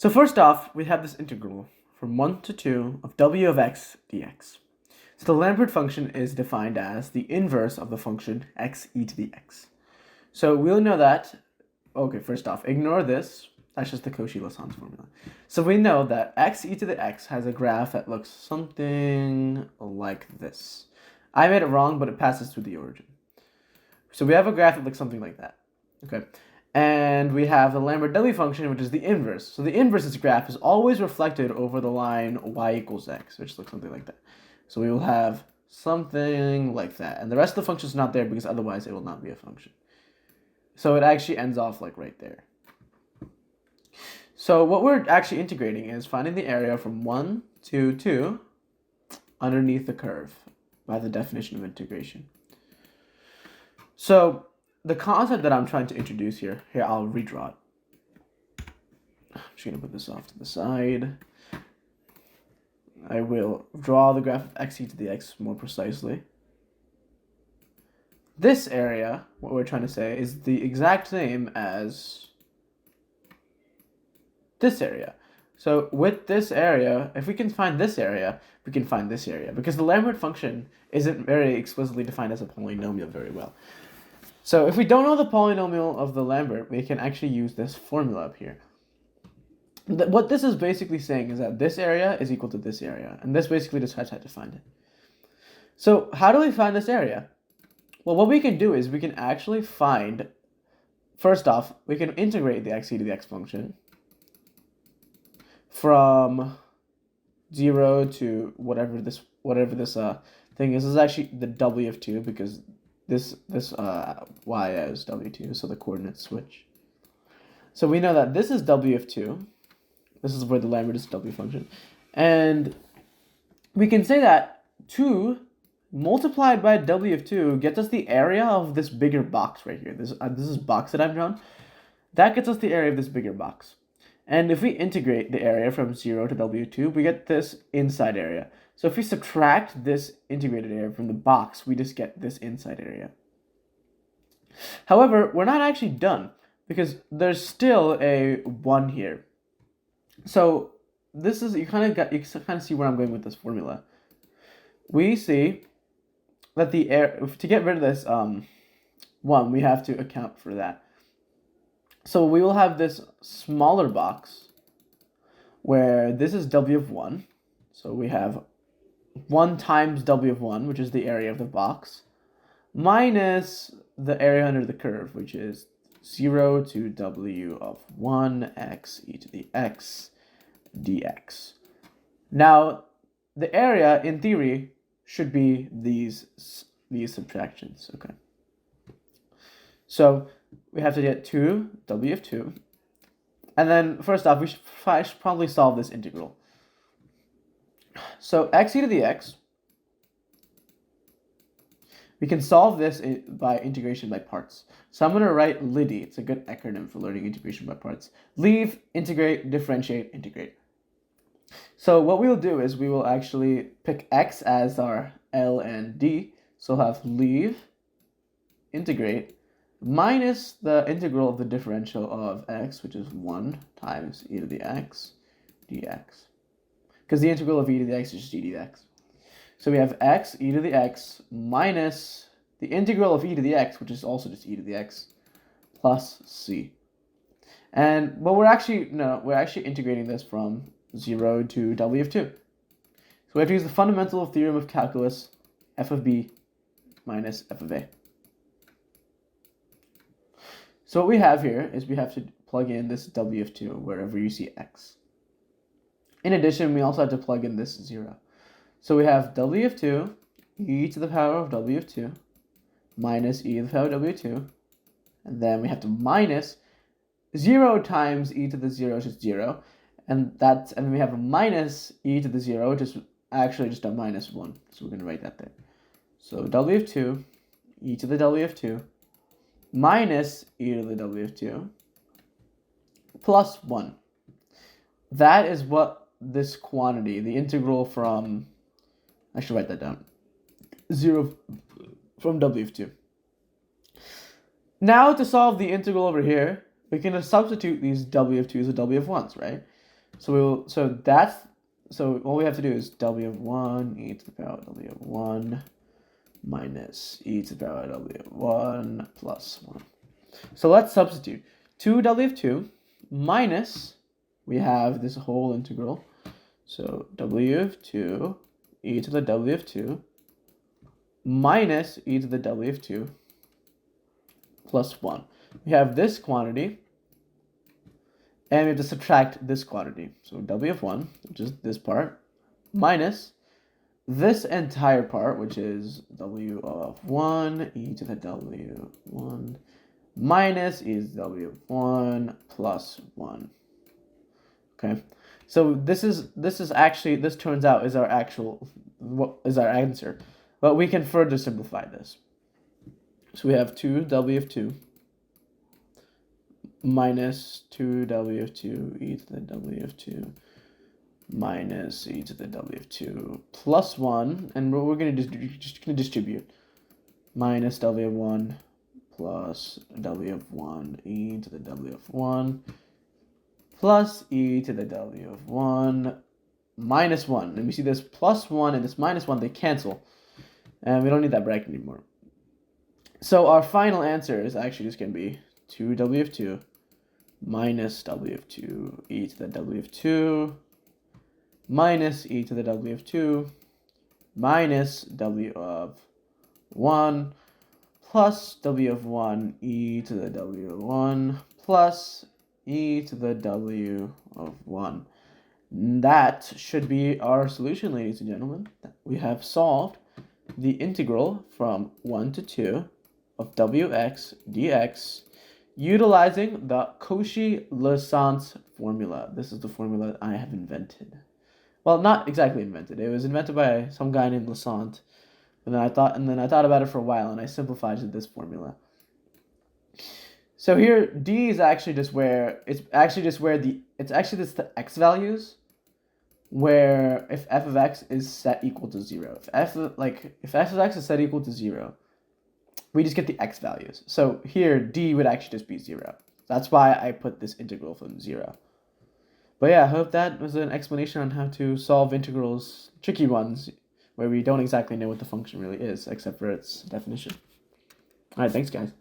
So first off, we have this integral from 1 to 2 of w of x dx. So the Lambert function is defined as the inverse of the function x e to the x. So we'll know that, okay, first off, ignore this. That's just the Koshy-Lisant formula. So we know that x e to the x has a graph that looks something like this. I made it wrong, but it passes through the origin. So we have a graph that looks something like that. Okay. And we have the Lambert W function, which is the inverse. So the inverse of this graph is always reflected over the line y equals x, which looks something like that. So we will have something like that. And the rest of the function is not there because otherwise it will not be a function. So it actually ends off like right there. So what we're actually integrating is finding the area from 1 to 2 underneath the curve by the definition of integration. So the concept that I'm trying to introduce here I'll redraw it. I'm just going to put this off to the side. I will draw the graph of x e to the x more precisely. This area, what we're trying to say, is the exact same as this area. So with this area, if we can find this area, we can find this area, because the Lambert function isn't very explicitly defined as a polynomial very well. So if we don't know the polynomial of the Lambert, we can actually use this formula up here. What this is basically saying is that this area is equal to this area, and this basically describes how to find it. So how do we find this area? Well, what we can do is we can actually find, first off, we can integrate the x e to the x function from 0 to whatever this thing is. This is actually the w of 2 because this y is w2, so the coordinates switch. So we know that this is w of 2. This is where the Lambert is w function. And we can say that 2 multiplied by w of 2 gets us the area of this bigger box right here. This is box that I've drawn. That gets us the area of this bigger box. And if we integrate the area from 0 to w2, we get this inside area. So if we subtract this integrated area from the box, we just get this inside area. However, we're not actually done because there's still a 1 here. So this is, you kind of see where I'm going with this formula. We see that the area, to get rid of this 1, we have to account for that. So we will have this smaller box where this is w of 1. So we have 1 times w of 1, which is the area of the box, minus the area under the curve, which is 0 to w of 1 x e to the x dx. Now, the area, in theory, should be these subtractions, okay? So we have to get 2 w of 2. And then, first off, we should probably solve this integral. So x e to the x, we can solve this by integration by parts. So I'm going to write LIDI. It's a good acronym for learning integration by parts. Leave, integrate, differentiate, integrate. So what we'll do is we will actually pick x as our L and D. So we'll have leave, integrate, minus the integral of the differential of x, which is 1 times e to the x dx. Because the integral of e to the x is just e to the x. So we have x e to the x minus the integral of e to the x, which is also just e to the x, plus c. And but we're actually integrating this from 0 to w of 2. So we have to use the fundamental theorem of calculus, f of b minus f of a. So what we have here is we have to plug in this w of 2 wherever you see x. In addition, we also have to plug in this 0. So we have w of 2, e to the power of w of 2, minus e to the power of w of 2, and then we have to minus 0 times e to the 0, which is 0, and we have a minus e to the 0, which is actually just a minus 1. So we're going to write that there. So w of 2, e to the w of 2, minus e to the w of 2, plus 1. That is what this quantity, the integral from, I should write that down, 0 from w of 2. Now to solve the integral over here, we can substitute these w of 2s with w of 1s, right? So all we have to do is w of 1 e to the power of w of 1 minus e to the power of w of 1 plus 1. So let's substitute. 2w of 2 minus, we have this whole integral. So w of 2 e to the w of 2 minus e to the w of 2 plus 1. We have this quantity, and we have to subtract this quantity. So w of 1, which is this part, minus this entire part, which is w of 1 e to the w of 1 minus e to the w of 1 plus 1. Okay, so this turns out is our answer, but we can further simplify this. So we have 2w of 2 minus 2w of 2 e to the w of 2 minus e to the w of 2 plus 1, and we're going to distribute minus w of 1 plus w of 1 e to the w of 1 plus e to the w of 1 minus 1. And we see this plus 1 and this minus 1, they cancel. And we don't need that bracket anymore. So our final answer is actually just going to be 2w of 2 minus w of 2 e to the w of 2 minus e to the w of 2 minus w of 1 plus w of 1 e to the w of 1 plus e to the w of 1. That should be our solution, ladies and gentlemen. We have solved the integral from 1 to 2 of wx dx utilizing the Koshy-Lisant formula. This is the formula that I have invented. Well, not exactly invented. It was invented by some guy named Lisant. And then I thought about it for a while, and I simplified to this formula. So here, d is actually just where the x values, where if f of x is set equal to 0. If f of x is set equal to 0, we just get the x values. So here, d would actually just be 0. That's why I put this integral from 0. But yeah, I hope that was an explanation on how to solve integrals, tricky ones, where we don't exactly know what the function really is, except for its definition. All right, thanks, guys.